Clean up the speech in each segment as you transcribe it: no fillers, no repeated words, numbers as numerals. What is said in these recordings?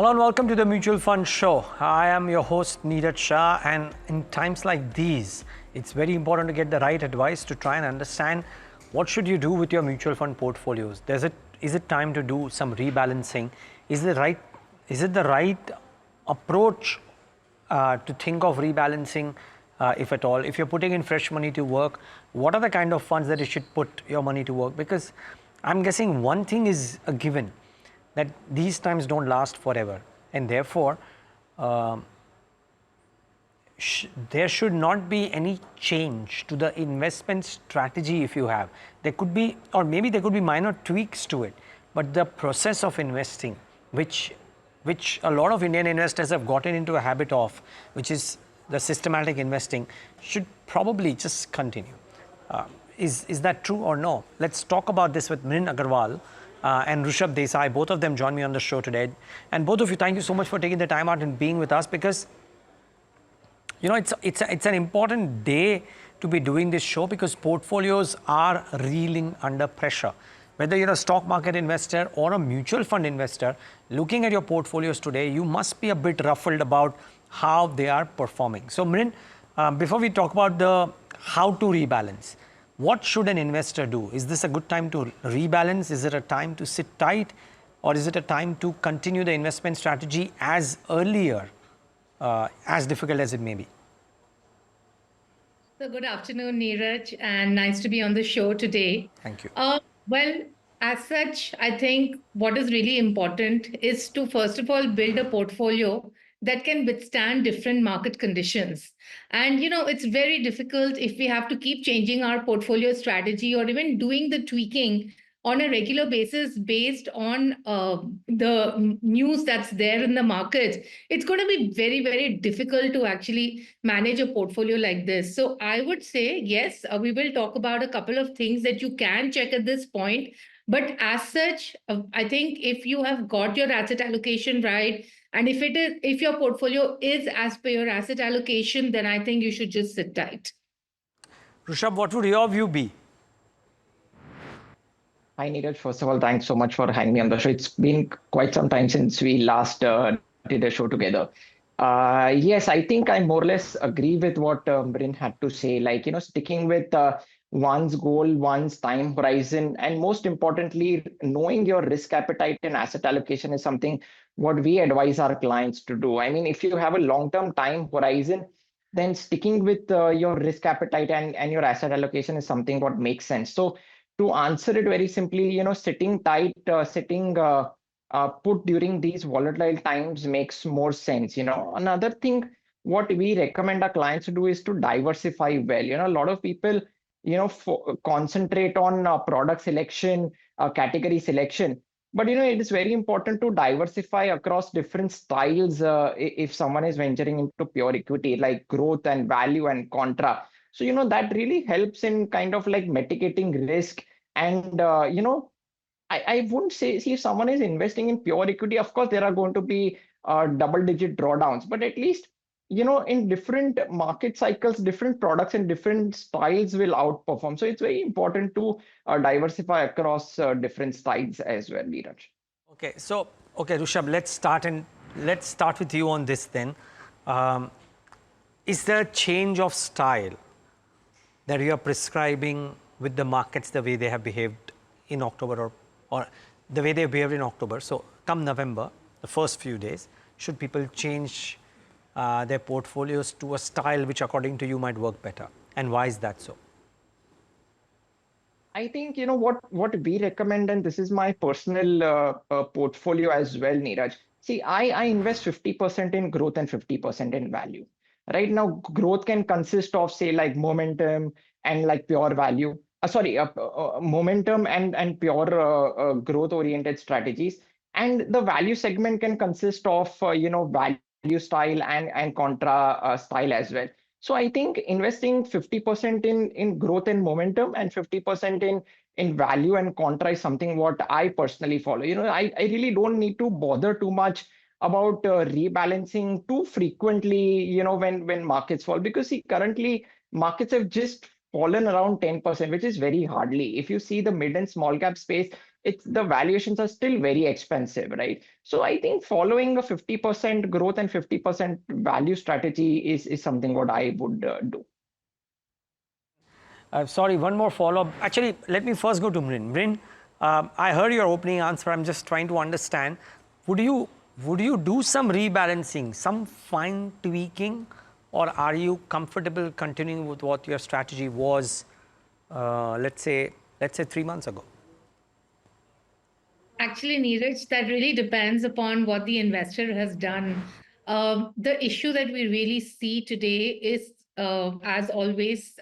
Hello and welcome to the Mutual Fund Show. I am your host Neeraj Shah, and in times like these, it's very important to get the right advice to try and understand what should you do with your mutual fund portfolios. Is it time to do some rebalancing? Is it the right approach to think of rebalancing, if at all? If you're putting in fresh money to work, what are the kind of funds that you should put your money to work? Because I'm guessing one thing is a given, that these times don't last forever, and therefore there should not be any change to the investment strategy. If you have, there could be, or maybe there could be minor tweaks to it, but the process of investing, which a lot of Indian investors have gotten into a habit of, which is the systematic investing, should probably just continue. Is that true or no? Let's talk about this with Mrin Agarwal and Rushabh Desai. Both of them join me on the show today. And both of you, thank you so much for taking the time out and being with us, because it's an important day to be doing this show, because portfolios are reeling under pressure. Whether you're a stock market investor or a mutual fund investor, looking at your portfolios today, you must be a bit ruffled about how they are performing. So Mrin, before we talk about the how to rebalance, what should an investor do? Is this a good time to rebalance? Is it a time to sit tight? Or is it a time to continue the investment strategy as earlier, as difficult as it may be? So good afternoon, Neeraj, and nice to be on the show today. Thank you. Well, as such, I think what is really important is to, first of all, build a portfolio that can withstand different market conditions. And, it's very difficult if we have to keep changing our portfolio strategy or even doing the tweaking on a regular basis based on the news that's there in the markets. It's going to be very, very difficult to actually manage a portfolio like this. So I would say, yes, we will talk about a couple of things that you can check at this point. But as such, I think if you have got your asset allocation right, and if your portfolio is as per your asset allocation, then I think you should just sit tight. Rushabh, what would your view be? Hi, Neeraj. First of all, thanks so much for having me on the show. It's been quite some time since we last did a show together. Yes, I think I more or less agree with what Mrin had to say. Like, sticking with one's goal, one's time horizon, and most importantly, knowing your risk appetite and asset allocation is something what we advise our clients to do. I mean, if you have a long-term time horizon, then sticking with your risk appetite and your asset allocation is something what makes sense. So to answer it very simply, sitting tight, sitting put during these volatile times makes more sense. Another thing, what we recommend our clients to do is to diversify well. A lot of people, concentrate on product selection, category selection. But, it is very important to diversify across different styles if someone is venturing into pure equity, like growth and value and contra. So, that really helps in kind of like mitigating risk. And, I wouldn't say, see, if someone is investing in pure equity, of course, there are going to be double-digit drawdowns, but at least, in different market cycles, different products and different styles will outperform. So it's very important to diversify across different styles as well, Neeraj. Okay, so, Rushabh, let's start with you on this then. Is there a change of style that you are prescribing with the markets the way they have behaved in October, or the way they behaved in October? So come November, the first few days, should people change their portfolios to a style which according to you might work better? And why is that so? I think, what we recommend, and this is my personal portfolio as well, Neeraj. See, I invest 50% in growth and 50% in value. Right now, growth can consist of, say, like momentum and like pure value. Momentum and pure growth oriented strategies. And the value segment can consist of, value style and contra style as well. So I think investing 50% in growth and momentum and 50% in value and contra is something what I personally follow. I really don't need to bother too much about rebalancing too frequently, when markets fall, because see, currently markets have just fallen around 10%, which is very hardly. If you see the mid and small cap space, it's the valuations are still very expensive, right? So I think following a 50% growth and 50% value strategy is something what I would do. Sorry, one more follow-up. Actually, let me first go to Mrin. Mrin, I heard your opening answer. I'm just trying to understand. Would you do some rebalancing, some fine tweaking, or are you comfortable continuing with what your strategy was, let's say 3 months ago? Actually, Neeraj, that really depends upon what the investor has done. The issue that we really see today is, as always,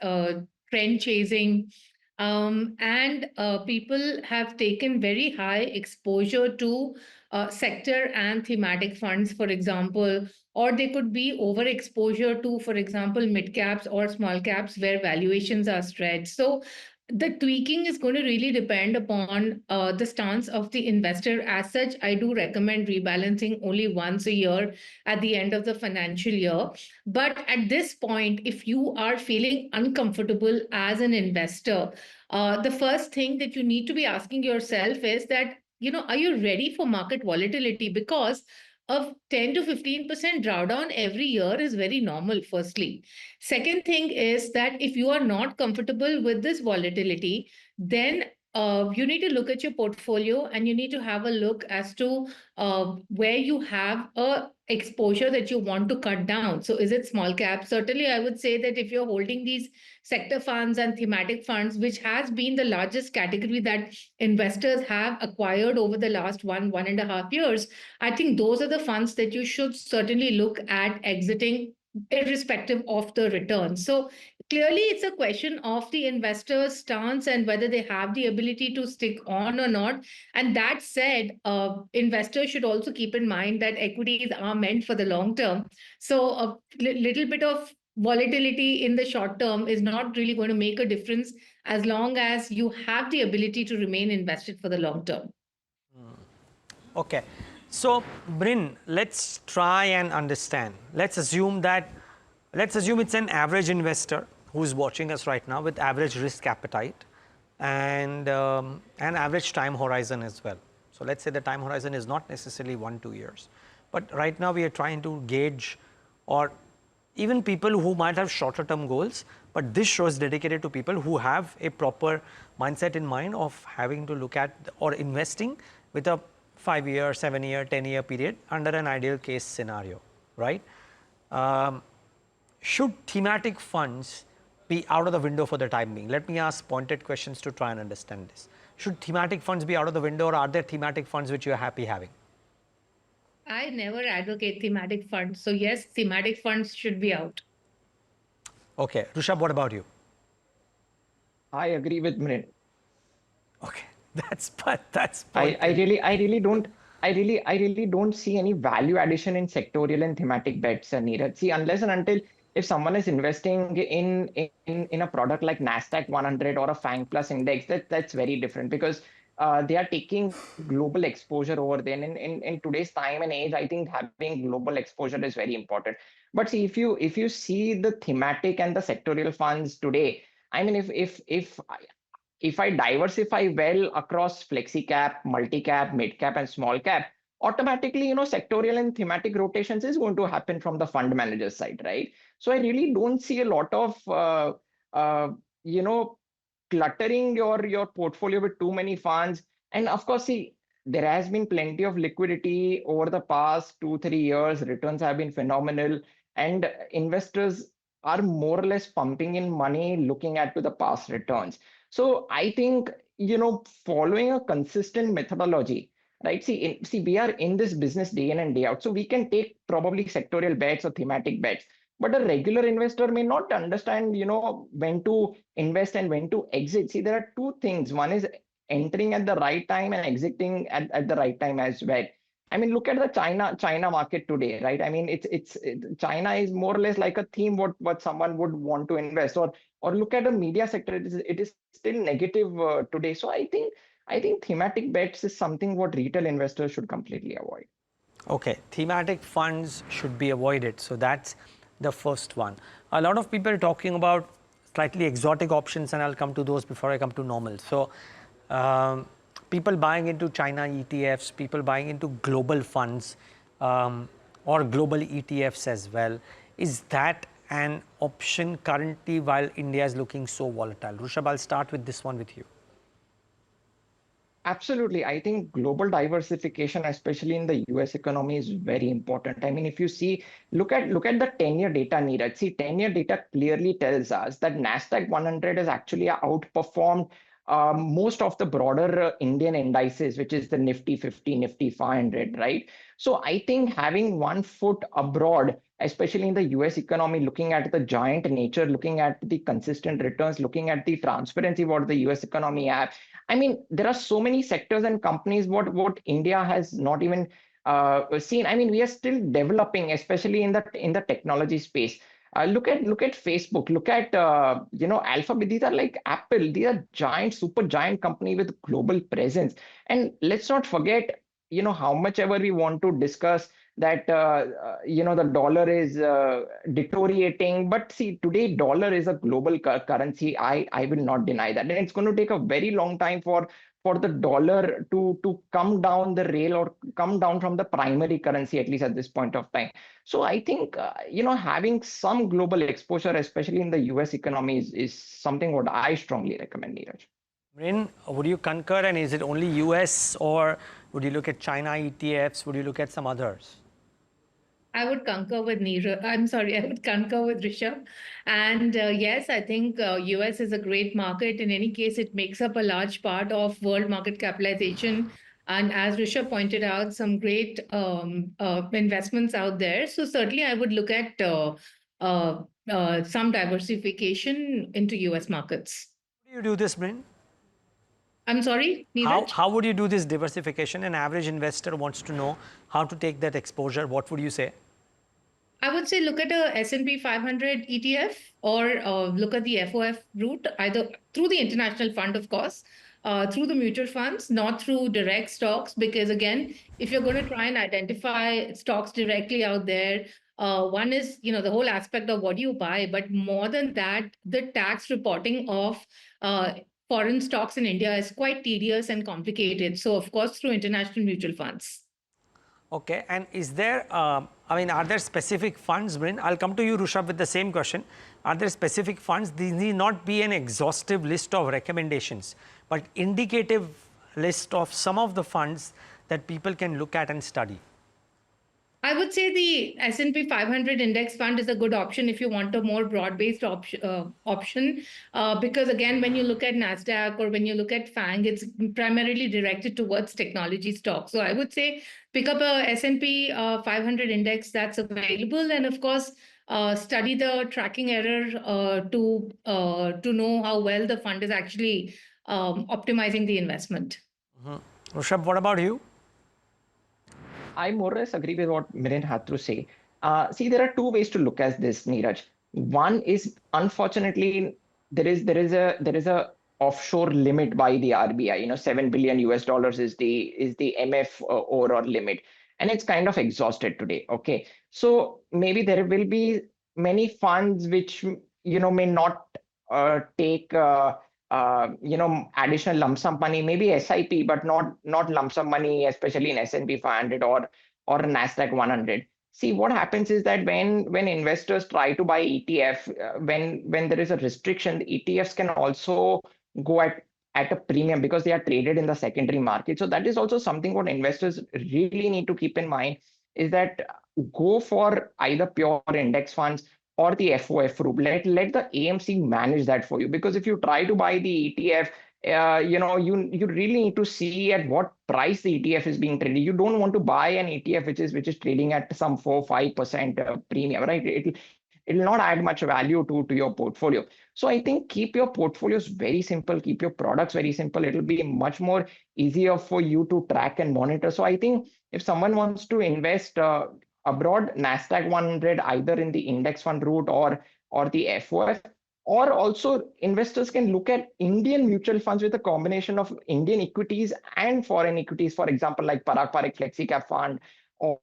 trend chasing. And people have taken very high exposure to sector and thematic funds, for example, or they could be overexposure to, for example, mid caps or small caps where valuations are stretched. So the tweaking is going to really depend upon the stance of the investor. As such, I do recommend rebalancing only once a year at the end of the financial year. But at this point, if you are feeling uncomfortable as an investor, the first thing that you need to be asking yourself is that, are you ready for market volatility? Because of 10 to 15% drawdown every year is very normal, firstly. Second thing is that if you are not comfortable with this volatility, then you need to look at your portfolio and you need to have a look as to where you have a exposure that you want to cut down. So is it small cap? Certainly, I would say that if you're holding these sector funds and thematic funds, which has been the largest category that investors have acquired over the last 1.5 years, I think those are the funds that you should certainly look at exiting irrespective of the return. So clearly, it's a question of the investor's stance and whether they have the ability to stick on or not. And that said, investors should also keep in mind that equities are meant for the long term. So a little bit of volatility in the short term is not really going to make a difference as long as you have the ability to remain invested for the long term. Okay. So, Mrin, let's try and understand. Let's assume it's an average investor who's watching us right now with average risk appetite and an average time horizon as well. So let's say the time horizon is not necessarily 1-2 years, but right now we are trying to gauge, or even people who might have shorter term goals, but this show is dedicated to people who have a proper mindset in mind of having to look at or investing with a 5-year, 7-year, 10-year period under an ideal case scenario, right? Should thematic funds be out of the window for the time being? Let me ask pointed questions to try and understand this. Should thematic funds be out of the window, or are there thematic funds which you are happy having? I never advocate thematic funds. So yes, thematic funds should be out. Okay. Rushabh, what about you? I agree with Mrin. Okay. That's I, I pointed. really, I really don't, I really don't see any value addition in sectorial and thematic bets, Neeraj. See, unless and until if someone is investing in a product like Nasdaq 100 or a Fang Plus index, that's very different, because they are taking global exposure over there. And in today's time and age, I think having global exposure is very important. But see, if you see the thematic and the sectorial funds today, I mean, if I diversify well across flexi cap, multi cap, mid cap, and small cap, automatically, sectorial and thematic rotations is going to happen from the fund manager side, right? So I really don't see a lot of, uh, you know, cluttering your portfolio with too many funds. And of course, see, there has been plenty of liquidity over the past 2-3 years. Returns have been phenomenal, and investors are more or less pumping in money looking at to the past returns. So I think, following a consistent methodology, right? See, we are in this business day in and day out, so we can take probably sectorial bets or thematic bets. But a regular investor may not understand, when to invest and when to exit. See, there are two things. One is entering at the right time and exiting at the right time as well. I mean, look at the China market today, right? I mean, China is more or less like a theme what someone would want to invest, or look at the media sector. It is still negative today. So I think thematic bets is something what retail investors should completely avoid. Okay, thematic funds should be avoided. So that's the first one. A lot of people are talking about slightly exotic options, and I'll come to those before I come to normal. So people buying into China ETFs, people buying into global funds or global ETFs as well. Is that an option currently while India is looking so volatile? Rushabh, I'll start with this one with you. Absolutely. I think global diversification, especially in the US economy, is very important. I mean, if you see, look at the 10-year data, Neeraj. See, 10-year data clearly tells us that Nasdaq 100 has actually outperformed most of the broader Indian indices, which is the Nifty 50, Nifty 500, right? So I think having one foot abroad, especially in the US economy, looking at the giant nature, looking at the consistent returns, looking at the transparency what the US economy has. I mean, there are so many sectors and companies what India has not even seen. I mean, we are still developing, especially in the technology space. Look at Facebook. Look at Alphabet. These are like Apple. These are giant, super giant company with global presence. And let's not forget, how much ever we want to discuss that the dollar is deteriorating, but see, today dollar is a global currency. I will not deny that, and it's going to take a very long time for the dollar to come down the rail or come down from the primary currency, at least at this point of time. So I think having some global exposure, especially in the US economy, is something what I strongly recommend, Neeraj. Mrin, would you concur, and is it only US or would you look at China ETFs? Would you look at some others? I would concur with Neera. I'm sorry, I would concur with Rishabh. And yes, I think US is a great market. In any case, it makes up a large part of world market capitalization. And as Rishabh pointed out, some great investments out there. So certainly, I would look at some diversification into US markets. How do you do this, Mrin? I'm sorry, Neeraj? How would you do this diversification? An average investor wants to know how to take that exposure. What would you say? I would say look at a S&P 500 ETF or look at the FOF route, either through the international fund, of course, through the mutual funds, not through direct stocks. Because again, if you're going to try and identify stocks directly out there, one is, the whole aspect of what you buy, but more than that, the tax reporting of foreign stocks in India is quite tedious and complicated. So, of course, through international mutual funds. Okay, and is there, are there specific funds, Mrin? I'll come to you, Rushabh, with the same question. Are there specific funds? These need not be an exhaustive list of recommendations, but indicative list of some of the funds that people can look at and study. I would say the S&P 500 index fund is a good option if you want a more broad-based option. Because again, when you look at NASDAQ or when you look at FANG, it's primarily directed towards technology stocks. So I would say pick up a S&P 500 index that's available. And of course, study the tracking error to know how well the fund is actually optimizing the investment. Rushabh, what about you? I more or less agree with what Mrin had to say. See, there are two ways to look at this, Neeraj. One is, unfortunately, there is a offshore limit by the RBI. 7 billion US dollars is the MF overall limit, and it's kind of exhausted today. Okay, so maybe there will be many funds which may not take additional lump sum money, maybe SIP, but not lump sum money, especially in S&P 500 or Nasdaq 100. See, what happens is that when investors try to buy ETF, when there is a restriction, the ETFs can also go at a premium because they are traded in the secondary market. So that is also something what investors really need to keep in mind, is that go for either pure index funds or the FOF route. Let the AMC manage that for you. Because if you try to buy the ETF, you really need to see at what price the ETF is being traded. You don't want to buy an ETF which is trading at some 4-5% premium, right? It'll not add much value to your portfolio. So I think keep your portfolios very simple, keep your products very simple. It'll be much more easier for you to track and monitor. So I think if someone wants to invest abroad, Nasdaq 100, either in the index fund route or the FOF, or also investors can look at Indian mutual funds with a combination of Indian equities and foreign equities, for example, like Parag Parikh Flexi Cap Fund or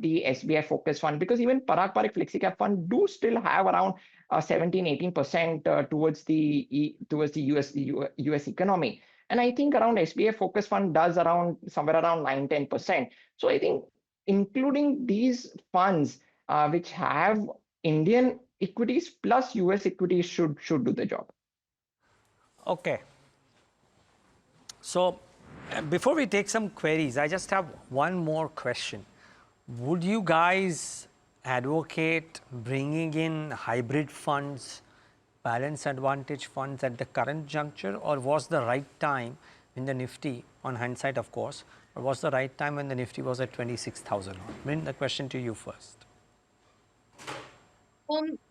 the SBI Focus Fund, because even Parag Parikh Flexi Cap Fund do still have around 17-18% towards the US economy. And I think around SBI Focus Fund does around somewhere around 9-10%. So I think including these funds which have Indian equities plus US equities should do the job. Okay. So before we take some queries, I just have one more question. Would you guys advocate bringing in hybrid funds, balance advantage funds at the current juncture, or was the right time when the Nifty, on hindsight of course, or was the right time when the Nifty was at 26,000? Mrin, the question to you first.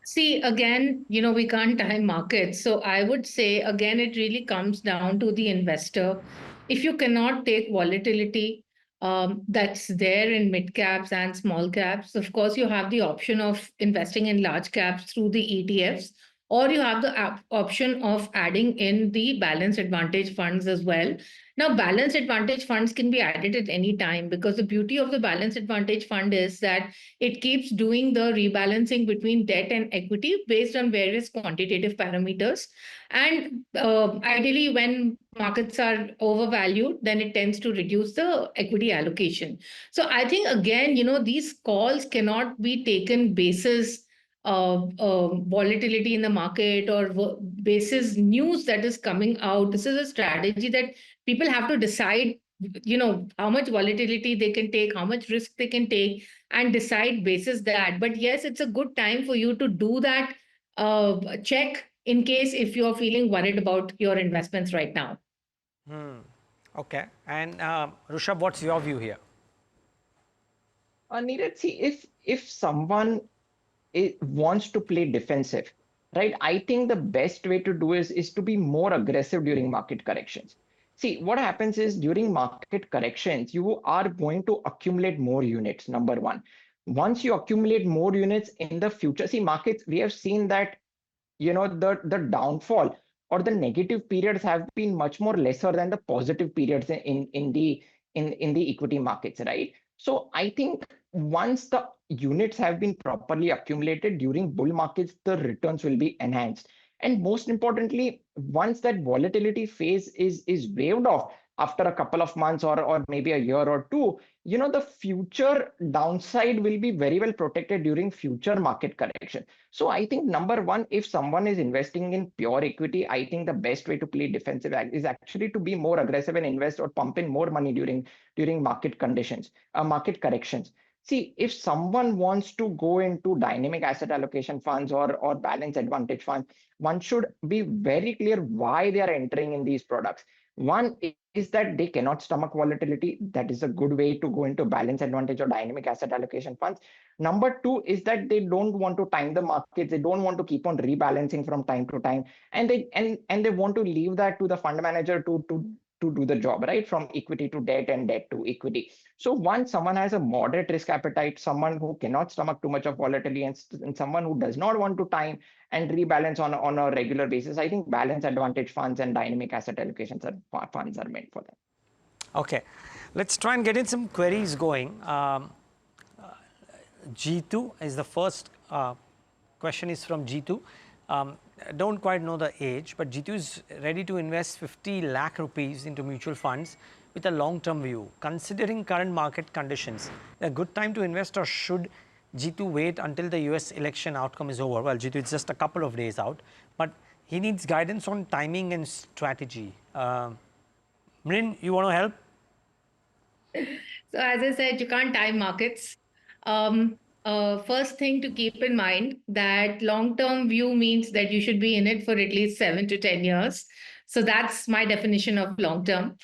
See, again, we can't time markets. So I would say, again, it really comes down to the investor. If you cannot take volatility that's there in mid caps and small caps, of course, you have the option of investing in large caps through the ETFs, or you have the option of adding in the balance advantage funds as well. Now, balance advantage funds can be added at any time, because the beauty of the balance advantage fund is that it keeps doing the rebalancing between debt and equity based on various quantitative parameters. And ideally, when markets are overvalued, then it tends to reduce the equity allocation. So I think, again, these calls cannot be taken basis volatility in the market or basis news that is coming out. This is a strategy that people have to decide, how much volatility they can take, how much risk they can take, and decide basis that. But yes, it's a good time for you to do that check in case if you're feeling worried about your investments right now. Okay. And Rushabh, what's your view here? Neeraj, see, if someone wants to play defensive, right? I think the best way to do is to be more aggressive during market corrections. See, what happens is during market corrections, you are going to accumulate more units, number one. Once you accumulate more units in the future, see, markets, we have seen that the downfall or the negative periods have been much more lesser than the positive periods in the equity markets, right? So I think once the units have been properly accumulated during bull markets, the returns will be enhanced. And most importantly, once that volatility phase is waved off after a couple of months or maybe a year or two, the future downside will be very well protected during future market correction. So I think number one, if someone is investing in pure equity, I think the best way to play defensive is actually to be more aggressive and invest or pump in more money during market conditions, market corrections. See, if someone wants to go into dynamic asset allocation funds or balance advantage funds, one should be very clear why they are entering in these products. One is that they cannot stomach volatility. That is a good way to go into balance advantage or dynamic asset allocation funds. Number two is that they don't want to time the markets. They don't want to keep on rebalancing from time to time, and they want to leave that to the fund manager to do the job, right? From equity to debt and debt to equity. So once someone has a moderate risk appetite, someone who cannot stomach too much of volatility, and someone who does not want to time and rebalance on a regular basis, I think balance advantage funds and dynamic asset allocations funds are meant for that. Okay. Let's try and get in some queries going. G2 is the first question is from G2. Don't quite know the age, but G2 is ready to invest 50 lakh rupees into mutual funds with a long-term view. Considering current market conditions, a good time to invest, or should G2 wait until the US election outcome is over? Well, G2 is just a couple of days out, but he needs guidance on timing and strategy. Mrin, you want to help? So as I said, you can't time markets. First thing to keep in mind that long-term view means that you should be in it for at least 7 to 10 years. So that's my definition of long-term.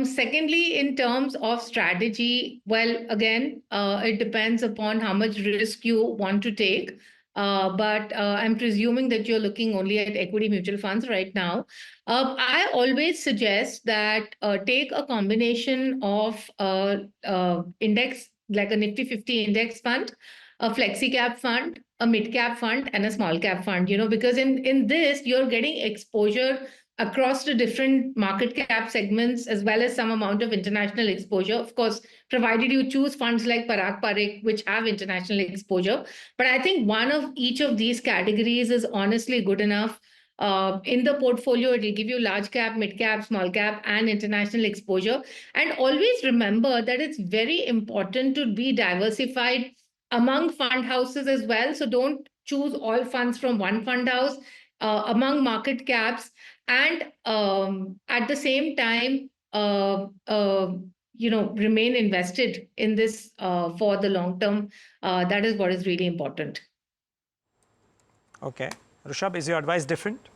Secondly, in terms of strategy, well, again, it depends upon how much risk you want to take. But I'm presuming that you're looking only at equity mutual funds right now. I always suggest that take a combination of index, like a Nifty 50 index fund, a flexi cap fund, a mid cap fund, and a small cap fund, because in this, you're getting exposure across the different market cap segments, as well as some amount of international exposure. Of course, provided you choose funds like Parag Parikh, which have international exposure. But I think one of each of these categories is honestly good enough. In the portfolio, it will give you large cap, mid cap, small cap, and international exposure. And always remember that it's very important to be diversified among fund houses as well. So don't choose all funds from one fund house, among market caps, and at the same time, remain invested in this for the long term. That is what is really important. Okay. Rushabh, is your advice different?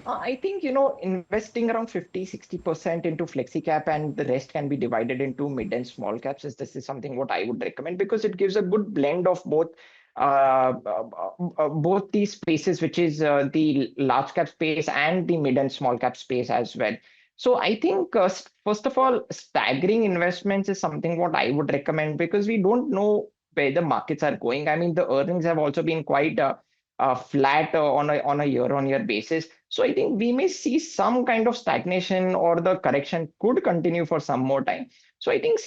I think, investing around 50-60% into flexi cap and the rest can be divided into mid and small caps. This is something what I would recommend because it gives a good blend of both these spaces, which is the large cap space and the mid and small cap space as well. So I think, first of all, staggering investments is something what I would recommend because we don't know where the markets are going. I mean, the earnings have also been quite flat on a year-on-year basis. So I think we may see some kind of stagnation or the correction could continue for some more time. So I think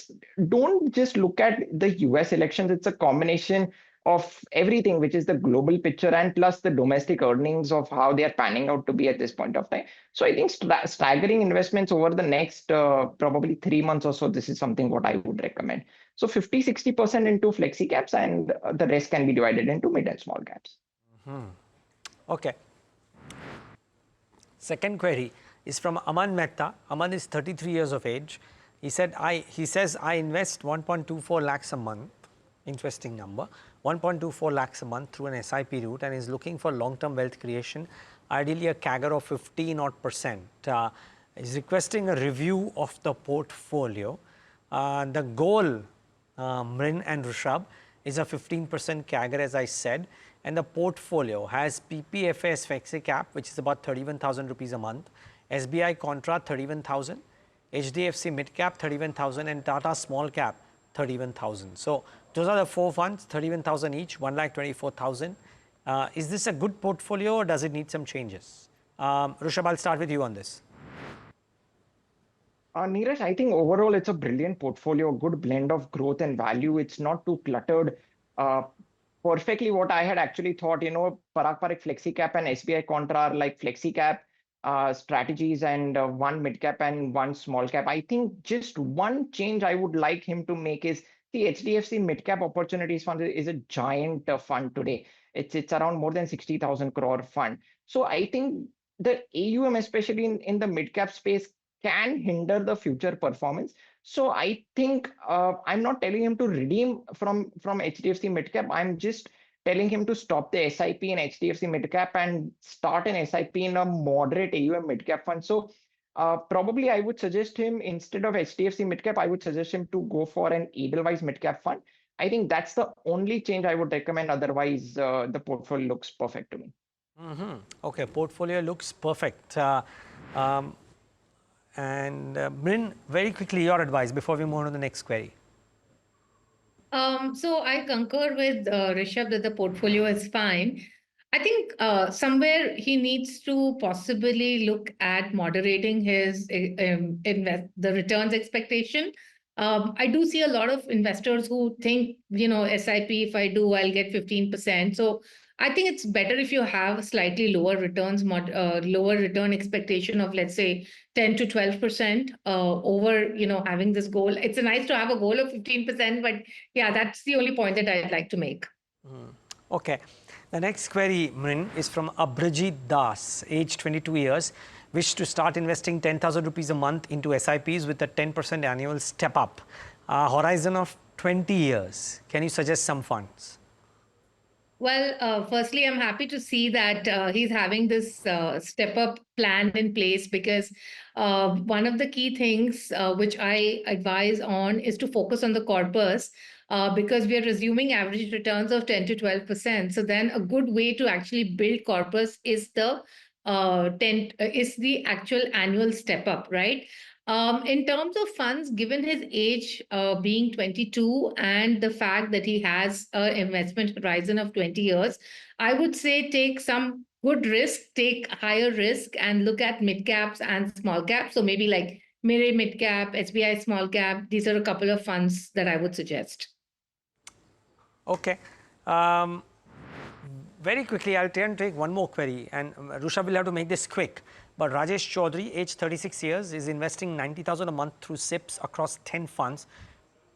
don't just look at the US elections. It's a combination of everything, which is the global picture and plus the domestic earnings of how they are panning out to be at this point of time. So I think staggering investments over the next probably 3 months or so, this is something what I would recommend. So 50-60% into flexi caps and the rest can be divided into mid and small caps. Okay. Second query is from Aman Mehta. Aman is 33 years of age. He says I invest 1.24 lakhs a month, interesting number, 1.24 lakhs a month through an SIP route and is looking for long-term wealth creation, ideally a CAGR of 15%. Is requesting a review of the portfolio. The goal, Mrin and Rushabh, is a 15% CAGR, as I said, and the portfolio has PPFAS flexi cap, which is about 31,000 rupees a month, SBI Contra 31,000, HDFC mid cap 31,000, and Tata small cap 31,000. So those are the four funds, 31,000 each, 1,24,000. Is this a good portfolio or does it need some changes? Rushabh, I'll start with you on this. Neeraj, I think overall it's a brilliant portfolio, a good blend of growth and value. It's not too cluttered. Perfectly what I had actually thought, Parak Flexi Cap and SBI Contra are like Flexi Cap strategies and one mid cap and one small cap. I think just one change I would like him to make is the HDFC mid cap opportunities fund is a giant fund today. It's around more than 60,000 crore fund. So I think the AUM, especially in the mid cap space, can hinder the future performance. So I think I'm not telling him to redeem from HDFC midcap. I'm just telling him to stop the SIP in HDFC midcap and start an SIP in a moderate AUM midcap fund. So probably I would suggest him instead of HDFC midcap, I would suggest him to go for an Edelweiss midcap fund. I think that's the only change I would recommend. Otherwise, the portfolio looks perfect to me. Okay, portfolio looks perfect. And Mrin, very quickly, your advice before we move on to the next query. So I concur with Rishabh that the portfolio is fine. I think somewhere he needs to possibly look at moderating his the returns expectation. I do see a lot of investors who think, SIP, if I do, I'll get 15%. So I think it's better if you have slightly lower returns, lower return expectation of, let's say, 10 to 12% over, having this goal. It's nice to have a goal of 15%, but yeah, that's the only point that I'd like to make. Okay. The next query, Mrin, is from Abhijit Das, age 22 years, wish to start investing 10,000 rupees a month into SIPs with a 10% annual step up. Horizon of 20 years. Can you suggest some funds? Well, firstly, I'm happy to see that he's having this step up plan in place because one of the key things which I advise on is to focus on the corpus because we are resuming average returns of 10 to 12%. So then a good way to actually build corpus is the actual annual step up, right? In terms of funds, given his age being 22 and the fact that he has an investment horizon of 20 years, I would say take some good risk, take higher risk and look at mid caps and small caps. So maybe like Mrin mid cap, SBI small cap. These are a couple of funds that I would suggest. Okay. Very quickly, I'll try and take one more query, and Rushabh will have to make this quick. But Rajesh Chaudhary, age 36 years, is investing 90,000 a month through SIPs across 10 funds.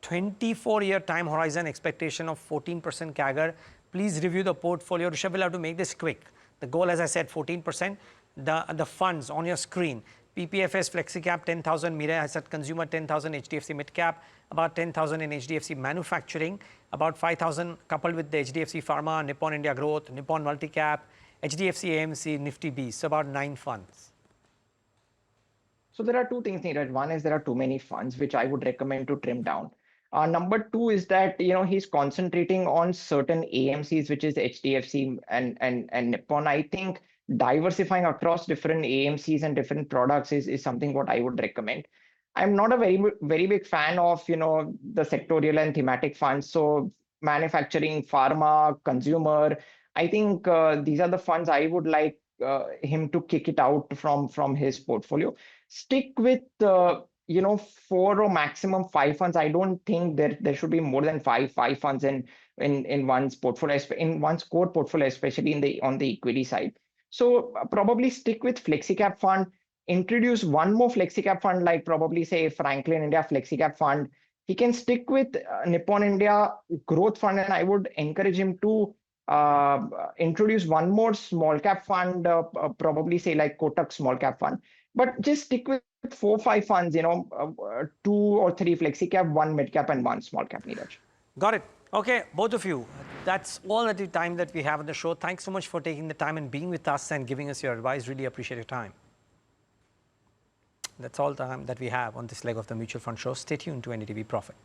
24-year time horizon, expectation of 14% CAGR. Please review the portfolio. Rushabh will have to make this quick. The goal, as I said, 14%. The funds on your screen. PPFS FlexiCap 10,000, Mira Asset Consumer 10,000, HDFC Midcap, about 10,000 in HDFC Manufacturing, about 5,000 coupled with the HDFC Pharma, Nippon India Growth, Nippon Multicap, HDFC AMC, Nifty B. So about 9 funds. So there are two things, Neeraj. One is there are too many funds, which I would recommend to trim down. Number two is that he's concentrating on certain AMCs, which is HDFC and Nippon. I think diversifying across different AMCs and different products is something what I would recommend. I'm not a very big fan of the sectorial and thematic funds. So manufacturing, pharma, consumer. I think these are the funds I would like him to kick it out from his portfolio. Stick with 4 or maximum 5 funds. I don't think there should be more than five funds in one's portfolio, in one's core portfolio, especially on the equity side. So probably stick with FlexiCap fund. Introduce one more FlexiCap fund, like probably say Franklin India FlexiCap fund. He can stick with Nippon India Growth Fund, and I would encourage him to introduce one more small cap fund, probably say like Kotak small cap fund. But just stick with 4 or 5 funds, 2 or 3 flexi cap, 1 mid cap, and 1 small cap, Neeraj. Got it. Okay, both of you. That's all at the time that we have on the show. Thanks so much for taking the time and being with us and giving us your advice. Really appreciate your time. That's all the time that we have on this leg of the mutual fund show. Stay tuned to NDTV Profit.